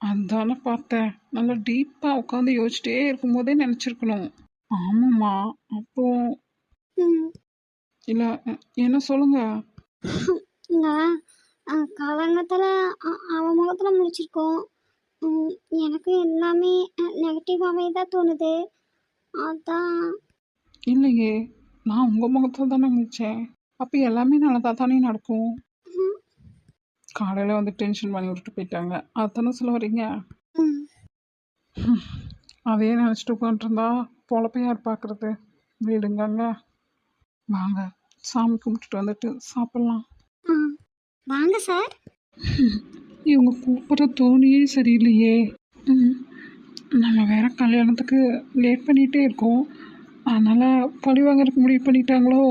அதானே பார்த்தேன். நல்லா டீப்பாக உட்காந்து யோசிச்சிட்டே இருக்கும்போதே நினச்சிருக்கணும். ஆமாம்மா. அப்போ ம். இல்லை, என்ன சொல்லுங்க. நான் காலங்காத்தால அவன் முகத்தில் முடிச்சிருக்கோம். ம், எனக்கு எல்லாமே நெகட்டிவாகவே தான் தோணுது. அதான். இல்லையே, நான் உங்கள் முகத்தில் தானே முடித்தேன். அப்போ எல்லாமே நல்லதாக தானே நடக்கும். ம், காலையில் வந்து டென்ஷன் பண்ணி விட்டுட்டு போயிட்டாங்க, அதுதானே சொல்ல வரீங்க. ம். அதையே நினச்சிட்டு உட்காந்துருந்தா பொழப்ப யார் பார்க்குறது. வீடுங்கங்க. வாங்க, சாமி கும்பிட்டுட்டு வந்துட்டு சாப்பிட்லாம். ஆ, வாங்க சார். இவங்க கூப்பிட்ற தோணியே சரியில்லையே. ம், நம்ம வேற கல்யாணத்துக்கு லேட் பண்ணிகிட்டே இருக்கோம். அதனால் பழி வாங்கறதுக்கு முடிவு பண்ணிட்டாங்களோ.